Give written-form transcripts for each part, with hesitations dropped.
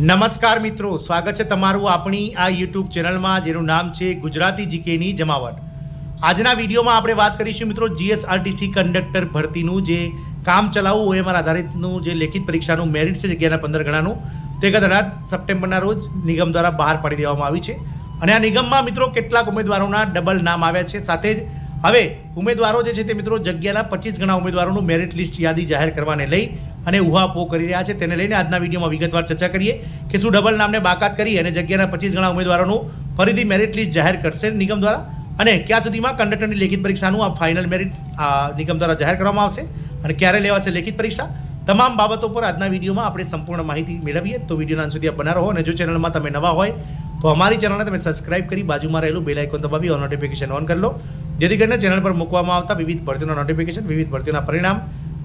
નમસ્કાર મિત્રો, સ્વાગત છે તમારું આપણી આ યુટ્યુબ ચેનલમાં જેનું નામ છે ગુજરાતી જીકેની જમાવટ। આજના વિડીયોમાં આપણે વાત કરીશું મિત્રો જીએસઆરટીસી કંડક્ટર ભરતીનું જે કામ ચલાવવું OMR આધારિતનું જે લેખિત પરીક્ષાનું મેરિટ છે જગ્યાના 15 ગણાનું તે ગત 18 સપ્ટેમ્બરના રોજ નિગમ દ્વારા બહાર પાડી દેવામાં આવી છે। અને આ નિગમમાં મિત્રો કેટલાક ઉમેદવારોના ડબલ નામ આવ્યા છે। સાથે જ હવે ઉમેદવારો જે છે તે મિત્રો જગ્યાના 25 ગણા ઉમેદવારોનું મેરિટ લિસ્ટ યાદી જાહેર કરવાને લઈ અને ઉહાપોહ કરી રહ્યા છે। તેને લઈને આજના વિડીયોમાં વિગતવાર ચર્ચા કરીએ કે શું ડબલ નામને બાકાત કરી અને જગ્યાના 25 ગણા ઉમેદવારોનું ફરીથી મેરિટ લિસ્ટ જાહેર કરશે નિગમ દ્વારા, અને ક્યાં સુધીમાં કંડક્ટરની લેખિત પરીક્ષાનું આ ફાઇનલ મેરિટ નિગમ દ્વારા જાહેર કરવામાં આવશે અને ક્યારે લેવાશે લેખિત પરીક્ષા, તમામ બાબતો પર આજના વિડીયોમાં આપણે સંપૂર્ણ માહિતી મેળવીએ। તો વિડીયોના અંત સુધી આપ બના રહો અને જો ચેનલમાં તમે નવા હોય તો અમારી ચેનલને તમે સબસ્ક્રાઇબ કરી બાજુમાં રહેલું બેલ આઇકોન દબાવી ઓલ નોટિફિકેશન ઓન કરી લો, જેથી કરીને ચેનલ પર મૂકવામાં આવતા વિવિધ ભરતીઓના નોટિફિકેશન, વિવિધ ભરતીઓના પરિણામ,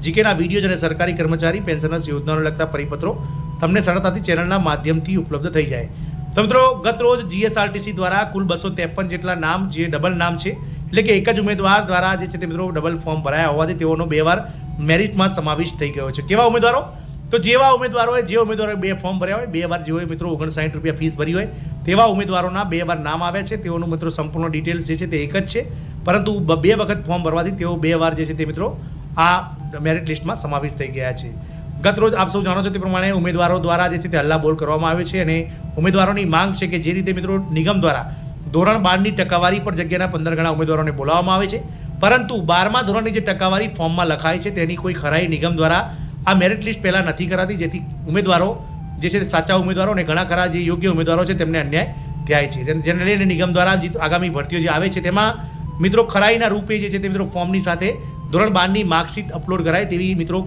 જીકેના વિડીયો અને સરકારી કર્મચારી પેન્શનર્સ યોજનાઓને લગતા પરિપત્રો તમને સરળતાથી ચેનલના માધ્યમથી ઉપલબ્ધ થઈ જાય। તો મિત્રો ગત રોજ જીએસઆરટીસી દ્વારા કુલ 253 જેટલા નામ જે ડબલ નામ છે, એટલે કે એક જ ઉમેદવાર દ્વારા જે છે તે મિત્રો ડબલ ફોર્મ ભરાયા હોવાથી તેઓનો 2 વાર મેરિટમાં સમાવેશ થઈ ગયો છે। કેવા ઉમેદવારો? તો જેવા ઉમેદવારોએ જે ઉમેદવારોએ 2 ફોર્મ ભર્યા હોય, 2 વાર જેઓએ મિત્રો 59 રૂપિયા ફીસ ભરી હોય તેવા ઉમેદવારોના 2 વાર નામ આવ્યા છે। તેઓનું મિત્રો સંપૂર્ણ ડિટેલ્સ જે છે તે એક જ છે, પરંતુ 2 વખત ફોર્મ ભરવાથી તેઓ 2 વાર જે છે તે મિત્રો આ મેરિટ લિસ્ટમાં સમાવેશ થઈ ગયા છે। ગત રોજ આપ સૌ જાણો છો તે પ્રમાણે ઉમેદવારો દ્વારા જે છે તે હલ્લા બોલ કરવામાં આવે છે અને ઉમેદવારોની માંગ છે કે જે રીતે મિત્રો નિગમ દ્વારા ધોરણ 12ની ટકાવારી પર જગ્યાના 15 ગણા ઉમેદવારોને બોલાવવામાં આવે છે, પરંતુ 12મા ધોરણની જે ટકાવારી ફોર્મમાં લખાય છે તેની કોઈ ખરાઈ નિગમ દ્વારા આ મેરિટ લિસ્ટ પહેલાં નથી કરાતી, જેથી ઉમેદવારો જે છે તે સાચા ઉમેદવારો અને ઘણા ખરા જે યોગ્ય ઉમેદવારો છે તેમને અન્યાય થાય છે। જેને લઈને નિગમ દ્વારા આગામી ભરતીઓ જે આવે છે તેમાં મિત્રો ખરાઈના રૂપે જે છે તે મિત્રો ફોર્મની સાથે ધોરણ 12ની માર્કશીટ અપલોડ કરાય તેવી મિત્રો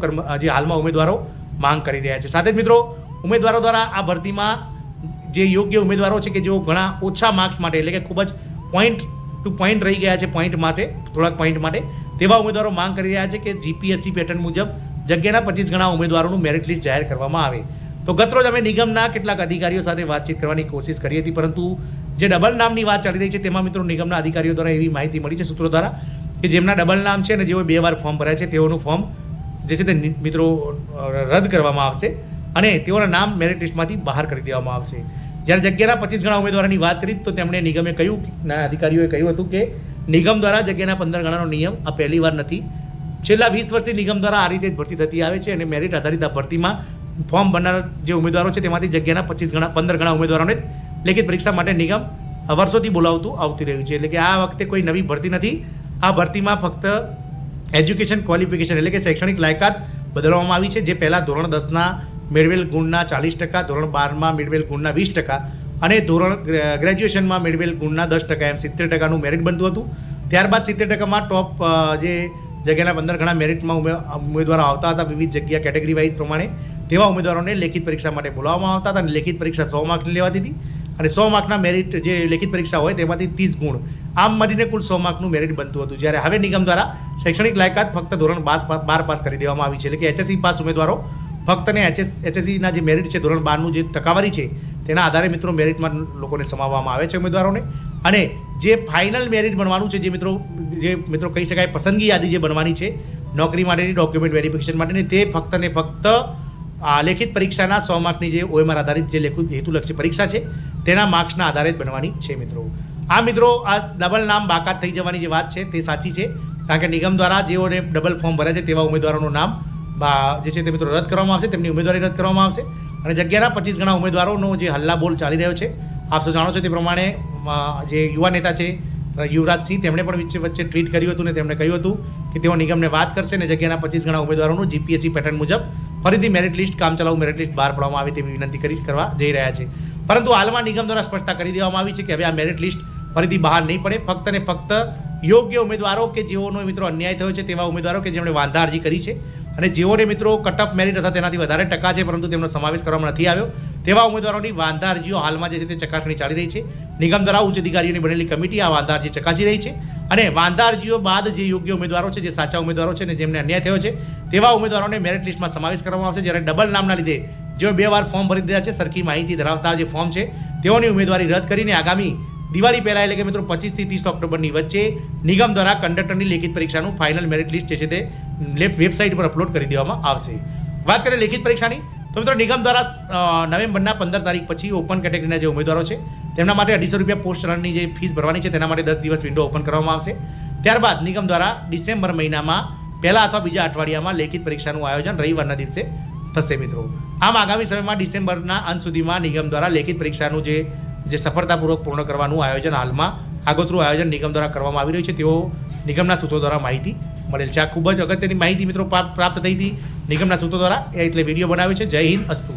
જે હાલમાં ઉમેદવારો માંગ કરી રહ્યા છે। સાથે જ મિત્રો ઉમેદવારો દ્વારા આ ભરતીમાં જે યોગ્ય ઉમેદવારો છે કે જેઓ ઘણા ઓછા માર્ક્સ માટે, એટલે કે ખૂબ જ પોઈન્ટ ટુ પોઈન્ટ રહી ગયા છે, પોઈન્ટ માટે થોડાક પોઈન્ટ માટે, તેવા ઉમેદવારો માંગ કરી રહ્યા છે કે જીપીએસસી પેટર્ન મુજબ જગ્યાના 25 ગણા ઉમેદવારોનું મેરિટ લિસ્ટ જાહેર કરવામાં આવે। તો ગતરોજ અમે નિગમના કેટલાક અધિકારીઓ સાથે વાતચીત કરવાની કોશિશ કરી હતી, પરંતુ જે ડબલ નામની વાત ચાલી રહી છે તેમાં મિત્રો નિગમના અધિકારીઓ દ્વારા એવી માહિતી મળી છે સૂત્રો દ્વારા કે જેમના ડબલ નામ છે અને જેઓ 2 વાર ફોર્મ ભરાય છે તેઓનું ફોર્મ જે છે તે મિત્રો રદ કરવામાં આવશે અને તેઓના નામ મેરિટ લિસ્ટમાંથી બહાર કરી દેવામાં આવશે। જ્યારે જગ્યાના 25 ગણા ઉમેદવારોની વાત કરી તો તેમણે નિગમે કહ્યું, અધિકારીઓએ કહ્યું હતું કે નિગમ દ્વારા જગ્યાના 15 ગણાનો નિયમ આ પહેલી વાર નથી, છેલ્લા 20 વર્ષથી નિગમ દ્વારા આ રીતે જ ભરતી થતી આવે છે અને મેરિટ આધારિત આ ભરતીમાં ફોર્મ ભરનાર જે ઉમેદવારો છે તેમાંથી જગ્યાના 15 ગણા ઉમેદવારોને લેખિત પરીક્ષા માટે નિગમ વર્ષોથી બોલાવતું આવતી રહ્યું છે। એટલે કે આ વખતે કોઈ નવી ભરતી નથી, આ ભરતીમાં ફક્ત એજ્યુકેશન ક્વોલિફિકેશન એટલે કે શૈક્ષણિક લાયકાત બદલવામાં આવી છે, જે પહેલાં ધોરણ 10ના મેળવેલ ગુણના 40%, ધોરણ 12માં મેળવેલ ગુણના 20% અને ધોરણ ગ્રેજ્યુએશનમાં મેળવેલ ગુણના 10% એમ 70%નું મેરિટ બનતું હતું। ત્યારબાદ 70%માં ટોપ જે જગ્યાના 15 ગણા મેરિટમાં ઉમેદવારો આવતા હતા વિવિધ જગ્યા કેટેગરી વાઇઝ પ્રમાણે, તેવા ઉમેદવારોને લેખિત પરીક્ષા માટે બોલાવવામાં આવતા હતા અને લેખિત પરીક્ષા 100 માર્કની લેવાતી હતી અને 100 માર્કના મેરિટ જે લેખિત પરીક્ષા હોય તેમાંથી 30 ગુણ, આમ મળીને કુલ 100 માર્કનું મેરિટ બનતું હતું। જ્યારે હવે નિગમ દ્વારા શૈક્ષણિક લાયકાત ફક્ત ધોરણ 12 પાસ કરી દેવામાં આવી છે, એટલે કે HSC પાસ ઉમેદવારો ફક્ત ને HSCના જે મેરિટ છે ધોરણ 12નું જે ટકાવારી છે તેના આધારે મિત્રો મેરિટમાં લોકોને સમાવવામાં આવે છે ઉમેદવારોને, અને જે ફાઇનલ મેરિટ બનવાનું છે જે મિત્રો કહી શકાય પસંદગી યાદી જે બનવાની છે નોકરી માટેની ડોક્યુમેન્ટ વેરિફિકેશન માટેની, તે ફક્ત ને ફક્ત લેખિત પરીક્ષાના 100 માર્કની જે OMR આધારિત જે હેતુલક્ષી પરીક્ષા છે તેના માર્ક્સના આધારે જ બનવાની છે મિત્રો। આ મિત્રો આ ડબલ નામ બાકાત થઈ જવાની જે વાત છે તે સાચી છે, કારણ કે નિગમ દ્વારા જેઓને ડબલ ફોર્મ ભર્યા છે તેવા ઉમેદવારોનું નામ જે છે તે મિત્રો રદ કરવામાં આવશે, તેમની ઉમેદવારી રદ કરવામાં આવશે અને જગ્યાના 25 ગણા ઉમેદવારોનો જે હલ્લા બોલ ચાલી રહ્યો છે આપ સૌ જાણો છો તે પ્રમાણે જે યુવા નેતા છે યુવરાજસિંહ, તેમણે પણ વચ્ચે ટ્વીટ કર્યું હતું અને તેમણે કહ્યું હતું કે તેઓ નિગમને વાત કરશે અને જગ્યાના 25 ગણા ઉમેદવારોનું જીપીએસસી પેટર્ન મુજબ ફરીથી મેરિટ લિસ્ટ કામચલાઉ મેરિટ લિસ્ટ બહાર પાડવામાં આવે તેવી વિનંતી કરવા જઈ રહ્યા છે। પરંતુ હાલમાં નિગમ દ્વારા સ્પષ્ટતા કરી દેવામાં આવી છે કે હવે આ મેરિટ લિસ્ટ ફરીથી બહાર નહીં પડે, ફક્ત ને ફક્ત યોગ્ય ઉમેદવારો કે જેઓનો મિત્રો અન્યાય થયો છે તેવા ઉમેદવારો કે જેમણે વાંધા અરજી કરી છે અને જેઓને મિત્રો કટઅપ મેરિટ અથવા તેનાથી વધારે ટકા છે પરંતુ તેમનો સમાવેશ કરવામાં નથી આવ્યો તેવા ઉમેદવારોની વાંધા અરજીઓ હાલમાં જે છે તે ચકાસણી ચાલી રહી છે। નિગમ દ્વારા ઉચ્ચ અધિકારીઓની બનેલી કમિટી આ વાંધા અરજી ચકાસી રહી છે અને વાંધા અરજીઓ બાદ જે યોગ્ય ઉમેદવારો છે, જે સાચા ઉમેદવારો છે અને જેમને અન્યાય થયો છે તેવા ઉમેદવારોને મેરિટ લિસ્ટમાં સમાવેશ કરવામાં આવશે। જ્યારે ડબલ નામના લીધે જેઓ 2 વાર ફોર્મ ભરી દીધા છે, સરખી માહિતી ધરાવતા જે ફોર્મ છે તેઓની ઉમેદવારી રદ કરીને આગામી દિવાળી પહેલાં એટલે કે મિત્રો 25 થી 30 ઓક્ટોબરની વચ્ચે નિગમ દ્વારા કંડક્ટરની લેખિત પરીક્ષાનું ફાઇનલ મેરિટ લિસ્ટ જે છે તે વેબસાઇટ પર અપલોડ કરી દેવામાં આવશે। વાત કરીએ લેખિત પરીક્ષાની, તો તો મિત્રો નિગમ દ્વારા નવેમ્બરના 15 તારીખ પછી ઓપન કેટેગરીના જે ઉમેદવારો છે તેમના માટે 250 રૂપિયા પોસ્ટ ચલણની જે ફીસ ભરવાની છે તેના માટે 10 દિવસ વિન્ડો ઓપન કરવામાં આવશે. ત્યારબાદ નિગમ દ્વારા ડિસેમ્બર મહિનામાં પહેલા અથવા બીજા અઠવાડિયામાં લેખિત પરીક્ષાનું આયોજન રવિવારના દિવસે થશે મિત્રો. આમ આગામી સમયમાં ડિસેમ્બરના અંત સુધીમાં નિગમ દ્વારા લેખિત પરીક્ષાનું જે સફળતાપૂર્વક પૂર્ણ કરવાનું આયોજન હાલમાં આગોતરું આયોજન નિગમ દ્વારા કરવામાં આવી રહ્યું છે તેઓ નિગમના સૂત્રો દ્વારા માહિતી મળેલ છે. આ ખૂબ જ અગત્યની માહિતી મિત્રો પ્રાપ્ત થઈ હતી નિગમના સૂત્રો દ્વારા એટલે વિડીયો બનાવ્યો છે. જય હિન્દ, અસ્તુ.